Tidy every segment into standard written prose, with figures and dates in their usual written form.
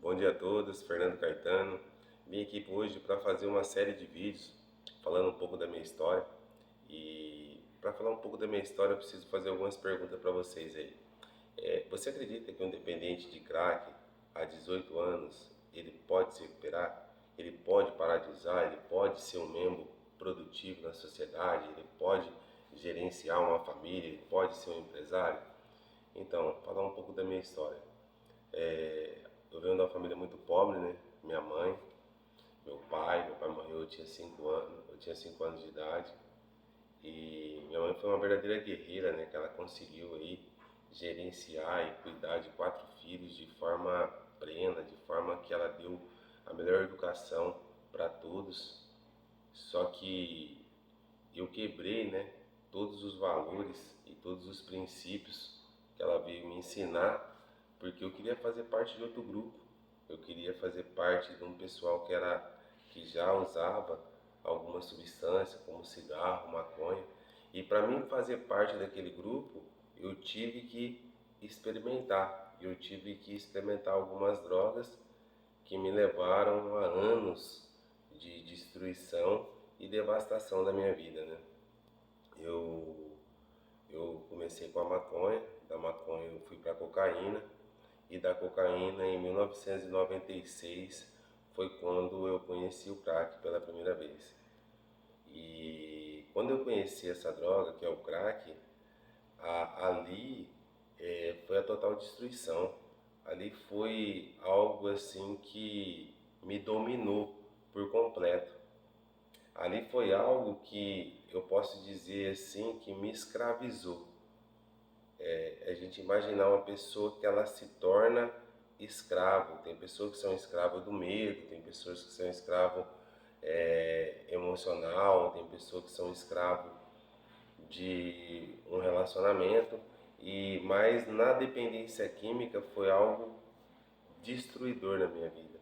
Bom dia a todos, Fernando Caetano. Vim aqui hoje para fazer uma série de vídeos falando um pouco da minha história. E para falar um pouco da minha história, eu preciso fazer algumas perguntas para vocês aí. Você acredita que um dependente de crack há 18 anos ele pode se recuperar? Ele pode parar de usar? Ele pode ser um membro produtivo na sociedade? Ele pode gerenciar uma família? Ele pode ser um empresário? Então, falar um pouco da minha história. Eu venho de uma família muito pobre, né? Minha mãe, meu pai morreu, eu tinha 5 anos, de idade. E minha mãe foi uma verdadeira guerreira, né? Que ela conseguiu aí gerenciar e cuidar de 4 filhos de forma plena, de forma que ela deu a melhor educação para todos. Só que eu quebrei, né? Todos os valores e todos os princípios que ela veio me ensinar, porque eu queria fazer parte de outro grupo. Eu queria fazer parte de um pessoal que já usava alguma substância, como cigarro, maconha. E para mim fazer parte daquele grupo, eu tive que experimentar. Eu tive que experimentar algumas drogas que me levaram a anos de destruição e devastação da minha vida, né? Eu, eu comecei com a maconha, da maconha eu fui para a cocaína, e da cocaína em 1996 foi quando eu conheci o crack pela primeira vez. E quando eu conheci essa droga, que é o crack, ali foi a total destruição. Ali foi algo assim que me dominou por completo. Ali foi algo que eu posso dizer assim que me escravizou. A gente imaginar uma pessoa que ela se torna escravo. Tem pessoas que são escravas do medo, tem pessoas que são escravos emocional, tem pessoas que são escravos de um relacionamento. Mas na dependência química foi algo destruidor na minha vida,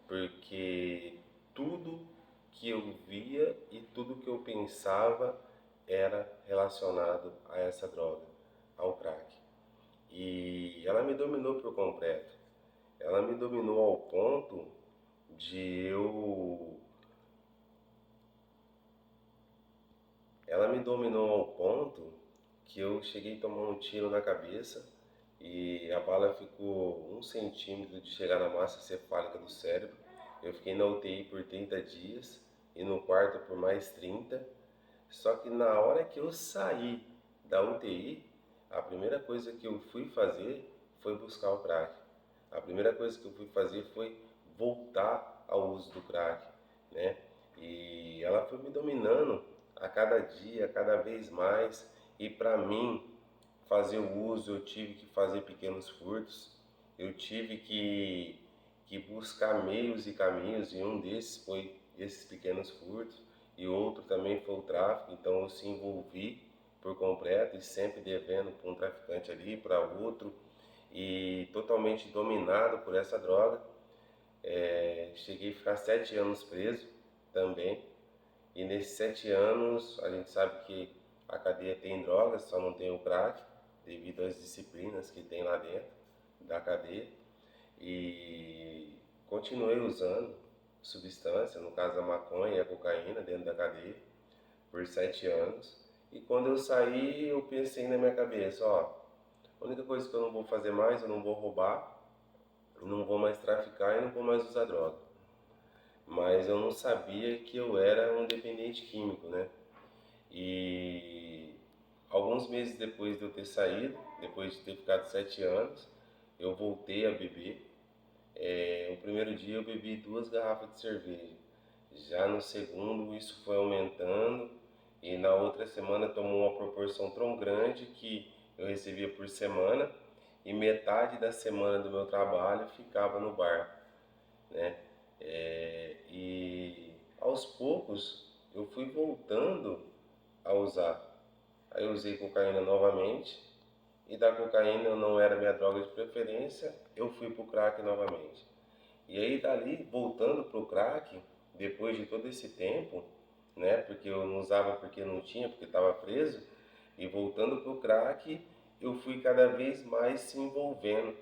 porque tudo que eu via e tudo que eu pensava era relacionado a essa droga, ao crack. E ela me dominou por completo. Ela me dominou ao ponto de eu. Ela me dominou ao ponto que eu cheguei a tomar um tiro na cabeça e a bala ficou 1 centímetro de chegar na massa cefálica do cérebro. Eu fiquei na UTI por 30 dias e no quarto por mais 30. Só que na hora que eu saí da UTI, a primeira coisa que eu fui fazer foi buscar o crack. A primeira coisa que eu fui fazer foi voltar ao uso do crack, né? E ela foi me dominando a cada dia, cada vez mais. E para mim fazer o uso, eu tive que fazer pequenos furtos. Eu tive que buscar meios e caminhos, e um desses foi esses pequenos furtos, e outro também foi o tráfico. Então eu se envolvi por completo e sempre devendo para um traficante ali, para outro, e totalmente dominado por essa droga. Cheguei a ficar 7 anos preso também, e nesses 7 anos a gente sabe que a cadeia tem drogas, só não tem o crack, devido às disciplinas que tem lá dentro da cadeia. E continuei usando substância, no caso a maconha e a cocaína dentro da cadeia, por 7 anos. E quando eu saí, eu pensei na minha cabeça, ó, a única coisa que eu não vou fazer mais, eu não vou roubar, não vou mais traficar e não vou mais usar droga. Mas eu não sabia que eu era um dependente químico, né? E alguns meses depois de eu ter saído, depois de ter ficado 7 anos, eu voltei a beber. O primeiro dia eu bebi 2 garrafas de cerveja. Já no segundo isso foi aumentando e na outra semana tomou uma proporção tão grande que eu recebia por semana e metade da semana do meu trabalho ficava no bar, né? E aos poucos eu fui voltando a usar. Aí eu usei cocaína novamente, e da cocaína não era minha droga de preferência, eu fui pro crack novamente. E aí dali, voltando pro crack, depois de todo esse tempo, né, porque eu não usava porque não tinha, porque estava preso, e voltando pro crack, eu fui cada vez mais se envolvendo,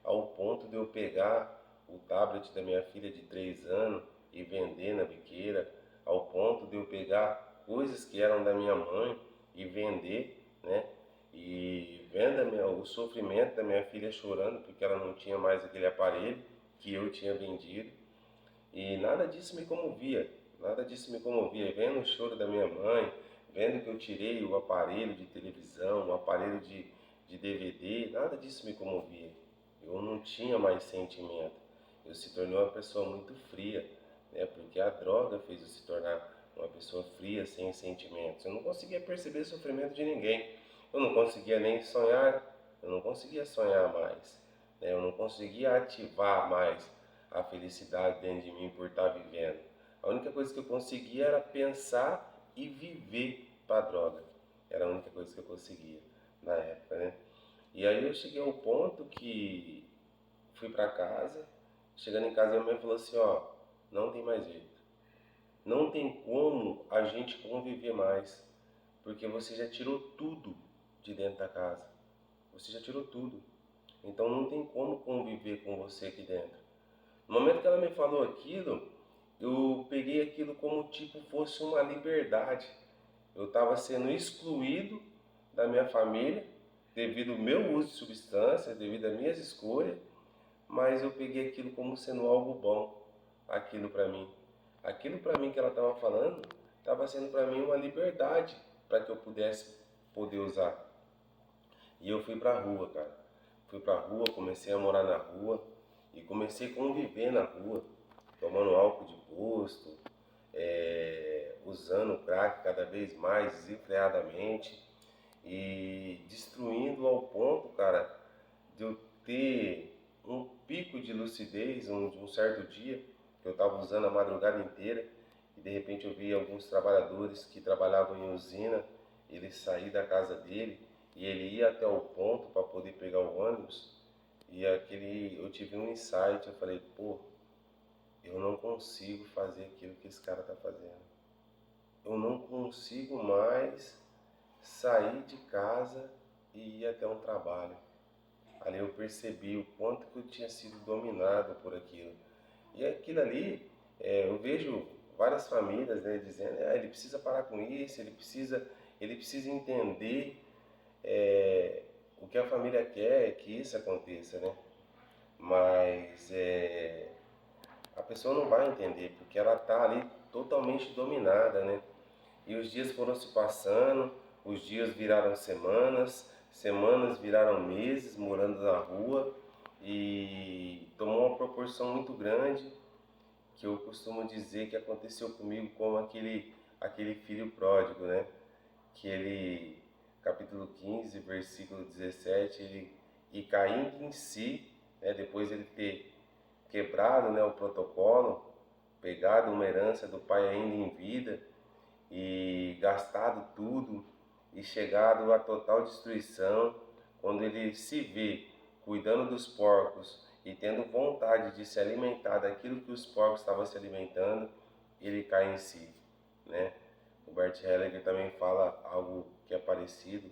ao ponto de eu pegar o tablet da minha filha de 3 anos e vender na biqueira, ao ponto de eu pegar coisas que eram da minha mãe e vender, né? E vendo o sofrimento da minha filha chorando porque ela não tinha mais aquele aparelho que eu tinha vendido. E nada disso me comovia, nada disso me comovia. E vendo o choro da minha mãe, vendo que eu tirei o aparelho de televisão, o aparelho de DVD, nada disso me comovia. Eu não tinha mais sentimento. Eu se tornei uma pessoa muito fria, né? Porque a droga fez eu se tornar uma pessoa fria, sem sentimentos. Eu não conseguia perceber o sofrimento de ninguém. Eu não conseguia nem sonhar, eu não conseguia sonhar mais, né? Eu não conseguia ativar mais a felicidade dentro de mim por estar vivendo. A única coisa que eu conseguia era pensar e viver para a droga. Era a única coisa que eu conseguia na época, né? E aí eu cheguei ao ponto que fui para casa, chegando em casa minha mãe falou assim, ó, não tem mais jeito. Não tem como a gente conviver mais, porque você já tirou tudo de dentro da casa. Você já tirou tudo. Então não tem como conviver com você aqui dentro. No momento que ela me falou aquilo, eu peguei aquilo como tipo fosse uma liberdade. Eu estava sendo excluído da minha família devido ao meu uso de substância, devido às minhas escolhas, mas eu peguei aquilo como sendo algo bom, aquilo para mim. Aquilo para mim que ela estava falando, estava sendo para mim uma liberdade para que eu pudesse poder usar. E eu fui para a rua, cara. Fui para a rua, comecei a morar na rua e comecei a conviver na rua, tomando álcool de posto, usando crack cada vez mais desenfreadamente e destruindo ao ponto, cara, de eu ter um pico de lucidez de um certo dia, que eu estava usando a madrugada inteira e de repente eu vi alguns trabalhadores que trabalhavam em usina, ele sair da casa dele e ele ia até o ponto para poder pegar o ônibus e eu tive um insight, eu falei, pô, eu não consigo fazer aquilo que esse cara está fazendo. Eu não consigo mais sair de casa e ir até um trabalho. Ali eu percebi o quanto que eu tinha sido dominado por aquilo. E aquilo ali, eu vejo várias famílias, né, dizendo, ele precisa parar com isso, ele precisa entender o que a família quer é que isso aconteça, né? Mas a pessoa não vai entender, porque ela está ali totalmente dominada, né? E os dias foram se passando, os dias viraram semanas, semanas viraram meses morando na rua e tomou uma proporção muito grande que eu costumo dizer que aconteceu comigo como aquele filho pródigo, né? Que ele, capítulo 15, versículo 17, e caindo em si, né, depois ele ter quebrado, né, o protocolo, pegado uma herança do pai ainda em vida e gastado tudo e chegado à total destruição, quando ele se vê cuidando dos porcos e tendo vontade de se alimentar daquilo que os porcos estavam se alimentando, ele cai em si, né? O Bert Hellinger também fala algo que é parecido,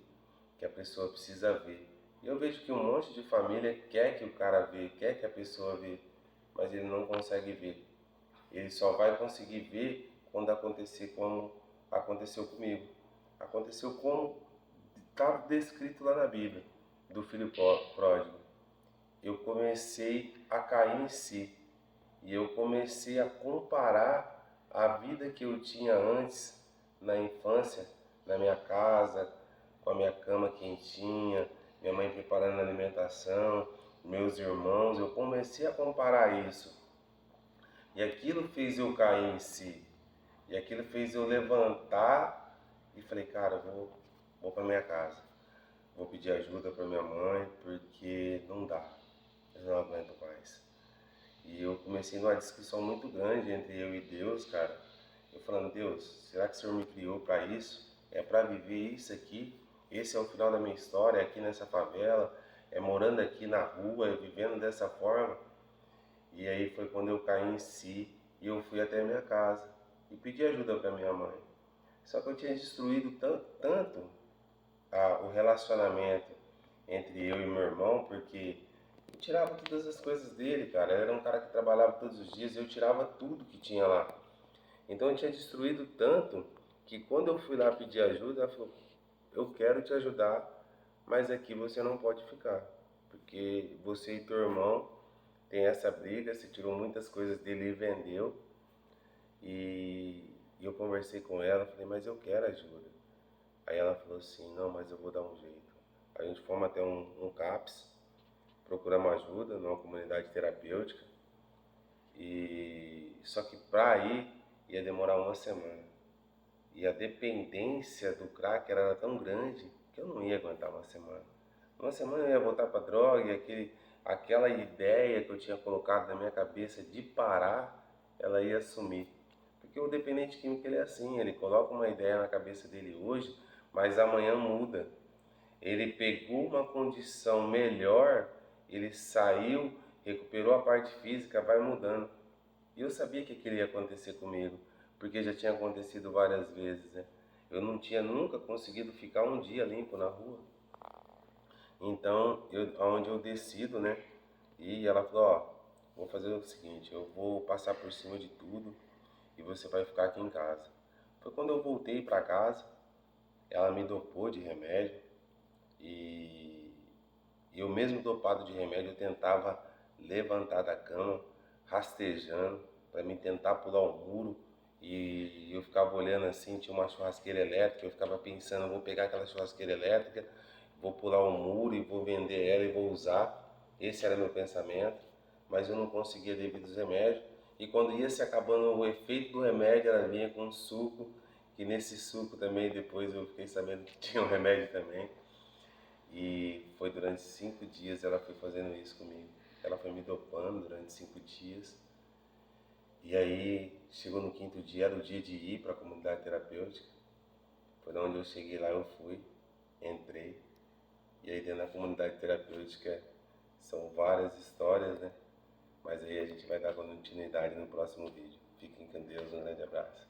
que a pessoa precisa ver. E eu vejo que um monte de família quer que o cara vê, quer que a pessoa vê, mas ele não consegue ver. Ele só vai conseguir ver quando acontecer como aconteceu comigo. Aconteceu como está descrito lá na Bíblia, do filho pródigo. Eu comecei a cair em si. E eu comecei a comparar a vida que eu tinha antes, na infância, na minha casa, com a minha cama quentinha, minha mãe preparando a alimentação, meus irmãos. Eu comecei a comparar isso. E aquilo fez eu cair em si. E aquilo fez eu levantar e falei, cara, vou para minha casa. Vou pedir ajuda para minha mãe, porque não dá. Eu não aguento mais. E eu comecei numa discussão muito grande entre eu e Deus, cara. Eu falando, Deus, será que o Senhor me criou para isso? É para viver isso aqui? Esse é o final da minha história, aqui nessa favela, morando aqui na rua, vivendo dessa forma. E aí foi quando eu caí em si e eu fui até a minha casa e pedi ajuda para minha mãe. Só que eu tinha destruído tanto o relacionamento entre eu e meu irmão, porque tirava todas as coisas dele, cara. Ele era um cara que trabalhava todos os dias, eu tirava tudo que tinha lá. Então eu tinha destruído tanto que quando eu fui lá pedir ajuda, ela falou, eu quero te ajudar, mas aqui você não pode ficar, porque você e teu irmão tem essa briga, você tirou muitas coisas dele e vendeu. E eu conversei com ela, falei, mas eu quero ajuda. Aí ela falou assim, não, mas eu vou dar um jeito. A gente fomos até um CAPS, procuramos ajuda numa comunidade terapêutica, e só que para ir ia demorar uma semana. E a dependência do crack era tão grande que eu não ia aguentar uma semana. Uma semana eu ia voltar para droga e aquela ideia que eu tinha colocado na minha cabeça de parar, ela ia sumir. Porque o dependente químico ele é assim, ele coloca uma ideia na cabeça dele hoje, mas amanhã muda. Ele pegou uma condição melhor, ele saiu, recuperou a parte física, vai mudando. E eu sabia que aquilo ia acontecer comigo, porque já tinha acontecido várias vezes, né? Eu não tinha nunca conseguido ficar um dia limpo na rua. Então, onde eu decido, né? E ela falou, ó, vou fazer o seguinte, eu vou passar por cima de tudo e você vai ficar aqui em casa. Foi quando eu voltei para casa, ela me dopou de remédio e eu mesmo dopado de remédio, eu tentava levantar da cama, rastejando, para me tentar pular o muro. E eu ficava olhando assim, tinha uma churrasqueira elétrica, eu ficava pensando, eu vou pegar aquela churrasqueira elétrica, vou pular o muro e vou vender ela e vou usar. Esse era meu pensamento, mas eu não conseguia devido aos remédios. E quando ia se acabando o efeito do remédio, ela vinha com um suco, que nesse suco também depois eu fiquei sabendo que tinha um remédio também. E foi durante 5 dias ela foi fazendo isso comigo. Ela foi me dopando durante 5 dias. E aí chegou no quinto dia, era o dia de ir para a comunidade terapêutica. Foi onde eu cheguei lá, eu fui, entrei. E aí dentro da comunidade terapêutica são várias histórias, né? Mas aí a gente vai dar continuidade no próximo vídeo. Fiquem com Deus, um grande abraço.